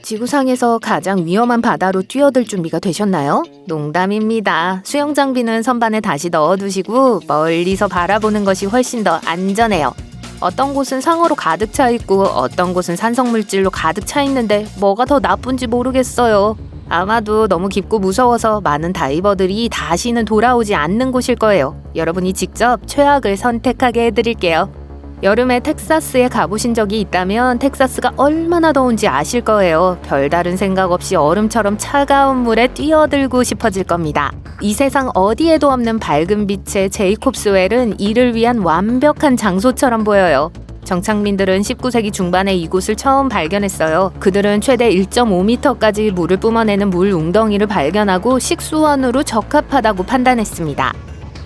지구상에서 가장 위험한 바다로 뛰어들 준비가 되셨나요? 농담입니다. 수영 장비는 선반에 다시 넣어두시고 멀리서 바라보는 것이 훨씬 더 안전해요. 어떤 곳은 상어로 가득 차 있고 어떤 곳은 산성물질로 가득 차 있는데 뭐가 더 나쁜지 모르겠어요. 아마도 너무 깊고 무서워서 많은 다이버들이 다시는 돌아오지 않는 곳일 거예요. 여러분이 직접 최악을 선택하게 해드릴게요. 여름에 텍사스에 가보신 적이 있다면 텍사스가 얼마나 더운지 아실 거예요. 별다른 생각 없이 얼음처럼 차가운 물에 뛰어들고 싶어질 겁니다. 이 세상 어디에도 없는 밝은 빛의 제이콥스 웰은 이를 위한 완벽한 장소처럼 보여요. 정착민들은 19세기 중반에 이곳을 처음 발견했어요. 그들은 최대 1.5m까지 물을 뿜어내는 물 웅덩이를 발견하고 식수원으로 적합하다고 판단했습니다.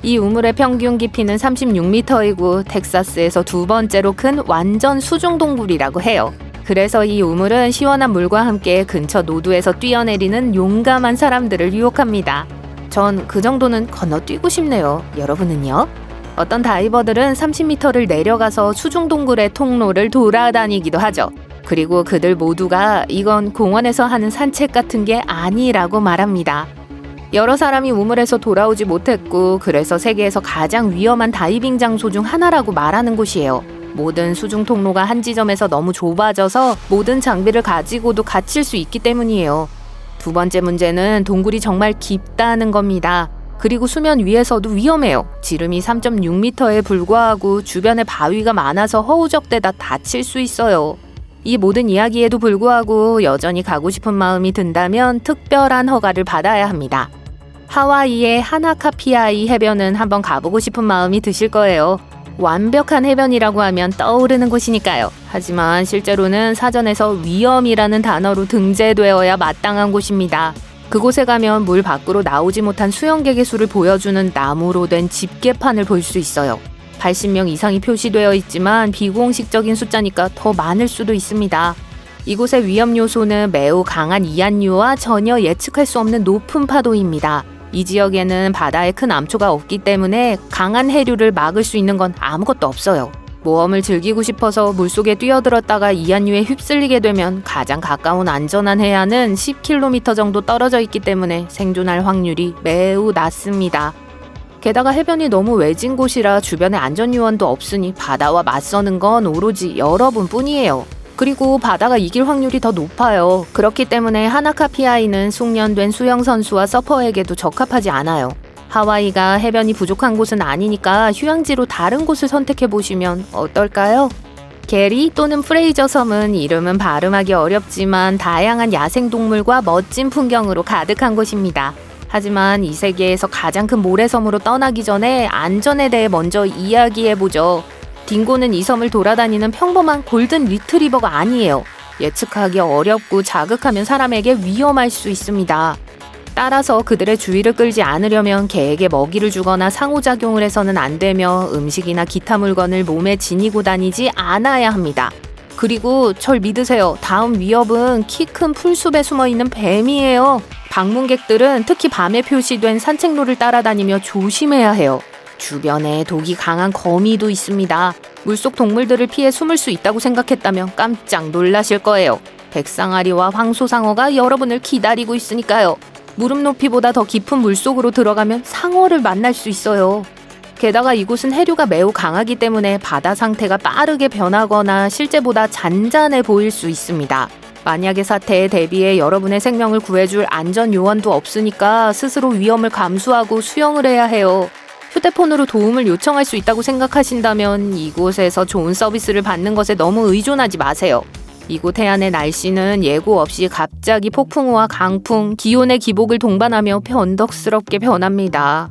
이 우물의 평균 깊이는 36m이고 텍사스에서 두 번째로 큰 완전 수중동굴이라고 해요. 그래서 이 우물은 시원한 물과 함께 근처 노두에서 뛰어내리는 용감한 사람들을 유혹합니다. 전 그 정도는 건너뛰고 싶네요. 여러분은요? 어떤 다이버들은 30m를 내려가서 수중동굴의 통로를 돌아다니기도 하죠. 그리고 그들 모두가 이건 공원에서 하는 산책 같은 게 아니라고 말합니다. 여러 사람이 우물에서 돌아오지 못했고 그래서 세계에서 가장 위험한 다이빙 장소 중 하나라고 말하는 곳이에요. 모든 수중 통로가 한 지점에서 너무 좁아져서 모든 장비를 가지고도 갇힐 수 있기 때문이에요. 두 번째 문제는 동굴이 정말 깊다는 겁니다. 그리고 수면 위에서도 위험해요. 지름이 3.6m에 불과하고 주변에 바위가 많아서 허우적대다 다칠 수 있어요. 이 모든 이야기에도 불구하고 여전히 가고 싶은 마음이 든다면 특별한 허가를 받아야 합니다. 하와이의 하나카피아이 해변은 한번 가보고 싶은 마음이 드실 거예요. 완벽한 해변이라고 하면 떠오르는 곳이니까요. 하지만 실제로는 사전에서 위험이라는 단어로 등재되어야 마땅한 곳입니다. 그곳에 가면 물 밖으로 나오지 못한 수영객의 수를 보여주는 나무로 된 집게판을 볼 수 있어요. 80명 이상이 표시되어 있지만 비공식적인 숫자니까 더 많을 수도 있습니다. 이곳의 위험 요소는 매우 강한 이안류와 전혀 예측할 수 없는 높은 파도입니다. 이 지역에는 바다에 큰 암초가 없기 때문에 강한 해류를 막을 수 있는 건 아무것도 없어요. 모험을 즐기고 싶어서 물속에 뛰어들었다가 이안류에 휩쓸리게 되면 가장 가까운 안전한 해안은 10km 정도 떨어져 있기 때문에 생존할 확률이 매우 낮습니다. 게다가 해변이 너무 외진 곳이라 주변에 안전요원도 없으니 바다와 맞서는 건 오로지 여러분뿐이에요. 그리고 바다가 이길 확률이 더 높아요. 그렇기 때문에 하나카피아이는 숙련된 수영선수와 서퍼에게도 적합하지 않아요. 하와이가 해변이 부족한 곳은 아니니까 휴양지로 다른 곳을 선택해보시면 어떨까요? 게리 또는 프레이저 섬은 이름은 발음하기 어렵지만 다양한 야생동물과 멋진 풍경으로 가득한 곳입니다. 하지만 이 세계에서 가장 큰 모래섬으로 떠나기 전에 안전에 대해 먼저 이야기해보죠. 딩고는 이 섬을 돌아다니는 평범한 골든 리트리버가 아니에요. 예측하기 어렵고 자극하면 사람에게 위험할 수 있습니다. 따라서 그들의 주의를 끌지 않으려면 개에게 먹이를 주거나 상호작용을 해서는 안 되며 음식이나 기타 물건을 몸에 지니고 다니지 않아야 합니다. 그리고 절 믿으세요. 다음 위협은 키 큰 풀숲에 숨어있는 뱀이에요. 방문객들은 특히 밤에 표시된 산책로를 따라다니며 조심해야 해요. 주변에 독이 강한 거미도 있습니다. 물속 동물들을 피해 숨을 수 있다고 생각했다면 깜짝 놀라실 거예요. 백상아리와 황소상어가 여러분을 기다리고 있으니까요. 무릎 높이보다 더 깊은 물속으로 들어가면 상어를 만날 수 있어요. 게다가 이곳은 해류가 매우 강하기 때문에 바다 상태가 빠르게 변하거나 실제보다 잔잔해 보일 수 있습니다. 만약의 사태에 대비해 여러분의 생명을 구해줄 안전 요원도 없으니까 스스로 위험을 감수하고 수영을 해야 해요. 휴대폰으로 도움을 요청할 수 있다고 생각하신다면 이곳에서 좋은 서비스를 받는 것에 너무 의존하지 마세요. 이곳 해안의 날씨는 예고 없이 갑자기 폭풍우와 강풍, 기온의 기복을 동반하며 변덕스럽게 변합니다.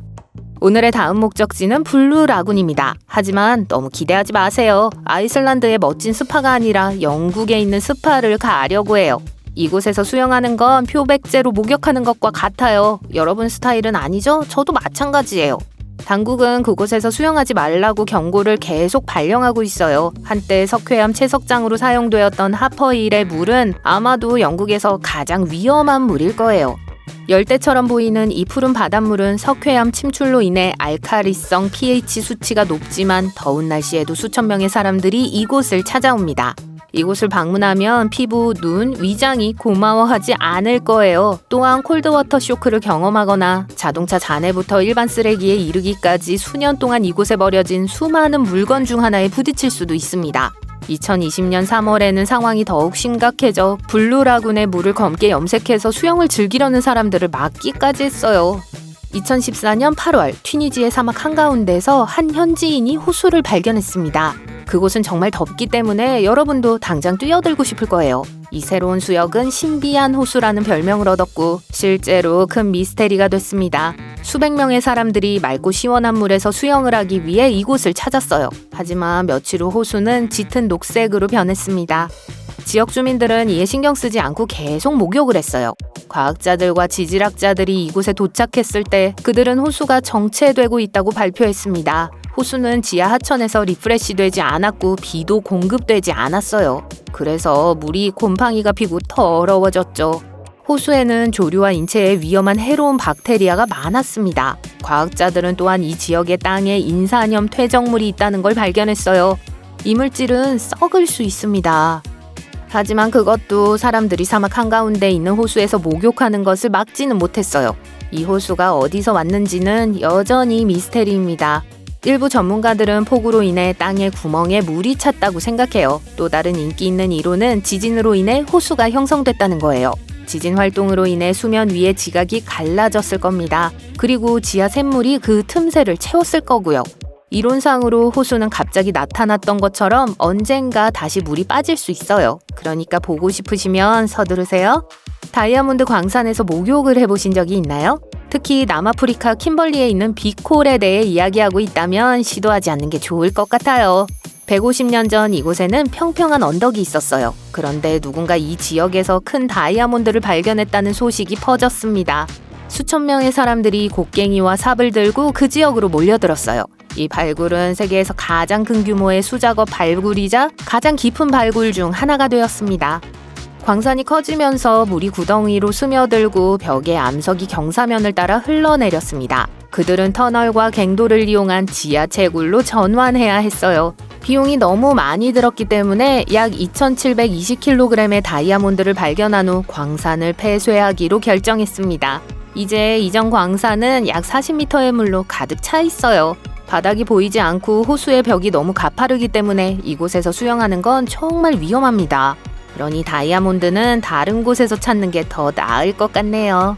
오늘의 다음 목적지는 블루 라군입니다. 하지만 너무 기대하지 마세요. 아이슬란드의 멋진 스파가 아니라 영국에 있는 스파를 가려고 해요. 이곳에서 수영하는 건 표백제로 목욕하는 것과 같아요. 여러분 스타일은 아니죠? 저도 마찬가지예요. 당국은 그곳에서 수영하지 말라고 경고를 계속 발령하고 있어요. 한때 석회암 채석장으로 사용되었던 하퍼힐의 물은 아마도 영국에서 가장 위험한 물일 거예요. 열대처럼 보이는 이 푸른 바닷물은 석회암 침출로 인해 알카리성 pH 수치가 높지만 더운 날씨에도 수천 명의 사람들이 이곳을 찾아옵니다. 이곳을 방문하면 피부, 눈, 위장이 고마워하지 않을 거예요. 또한 콜드워터 쇼크를 경험하거나 자동차 잔해부터 일반 쓰레기에 이르기까지 수년 동안 이곳에 버려진 수많은 물건 중 하나에 부딪힐 수도 있습니다. 2020년 3월에는 상황이 더욱 심각해져 블루라군의 물을 검게 염색해서 수영을 즐기려는 사람들을 막기까지 했어요. 2014년 8월 튀니지의 사막 한가운데서 한 현지인이 호수를 발견했습니다. 그곳은 정말 덥기 때문에 여러분도 당장 뛰어들고 싶을 거예요. 이 새로운 수역은 신비한 호수라는 별명을 얻었고 실제로 큰 미스테리가 됐습니다. 수백 명의 사람들이 맑고 시원한 물에서 수영을 하기 위해 이곳을 찾았어요. 하지만 며칠 후 호수는 짙은 녹색으로 변했습니다. 지역 주민들은 이에 신경 쓰지 않고 계속 목욕을 했어요. 과학자들과 지질학자들이 이곳에 도착했을 때 그들은 호수가 정체되고 있다고 발표했습니다. 호수는 지하 하천에서 리프레시되지 않았고 비도 공급되지 않았어요. 그래서 물이 곰팡이가 피고 더러워졌죠. 호수에는 조류와 인체에 위험한 해로운 박테리아가 많았습니다. 과학자들은 또한 이 지역의 땅에 인산염 퇴적물이 있다는 걸 발견했어요. 이 물질은 썩을 수 있습니다. 하지만 그것도 사람들이 사막 한가운데 있는 호수에서 목욕하는 것을 막지는 못했어요. 이 호수가 어디서 왔는지는 여전히 미스테리입니다. 일부 전문가들은 폭우로 인해 땅의 구멍에 물이 찼다고 생각해요. 또 다른 인기 있는 이론은 지진으로 인해 호수가 형성됐다는 거예요. 지진 활동으로 인해 수면 위의 지각이 갈라졌을 겁니다. 그리고 지하 샘물이 그 틈새를 채웠을 거고요. 이론상으로 호수는 갑자기 나타났던 것처럼 언젠가 다시 물이 빠질 수 있어요. 그러니까 보고 싶으시면 서두르세요. 다이아몬드 광산에서 목욕을 해보신 적이 있나요? 특히 남아프리카 킴벌리에 있는 비콜에 대해 이야기하고 있다면 시도하지 않는 게 좋을 것 같아요. 150년 전 이곳에는 평평한 언덕이 있었어요. 그런데 누군가 이 지역에서 큰 다이아몬드를 발견했다는 소식이 퍼졌습니다. 수천 명의 사람들이 곡괭이와 삽을 들고 그 지역으로 몰려들었어요. 이 발굴은 세계에서 가장 큰 규모의 수작업 발굴이자 가장 깊은 발굴 중 하나가 되었습니다. 광산이 커지면서 물이 구덩이로 스며들고 벽에 암석이 경사면을 따라 흘러내렸습니다. 그들은 터널과 갱도를 이용한 지하 채굴로 전환해야 했어요. 비용이 너무 많이 들었기 때문에 약 2,720kg의 다이아몬드를 발견한 후 광산을 폐쇄하기로 결정했습니다. 이제 이전 광산은 약 40m의 물로 가득 차 있어요. 바닥이 보이지 않고 호수의 벽이 너무 가파르기 때문에 이곳에서 수영하는 건 정말 위험합니다. 그러니 다이아몬드는 다른 곳에서 찾는 게 더 나을 것 같네요.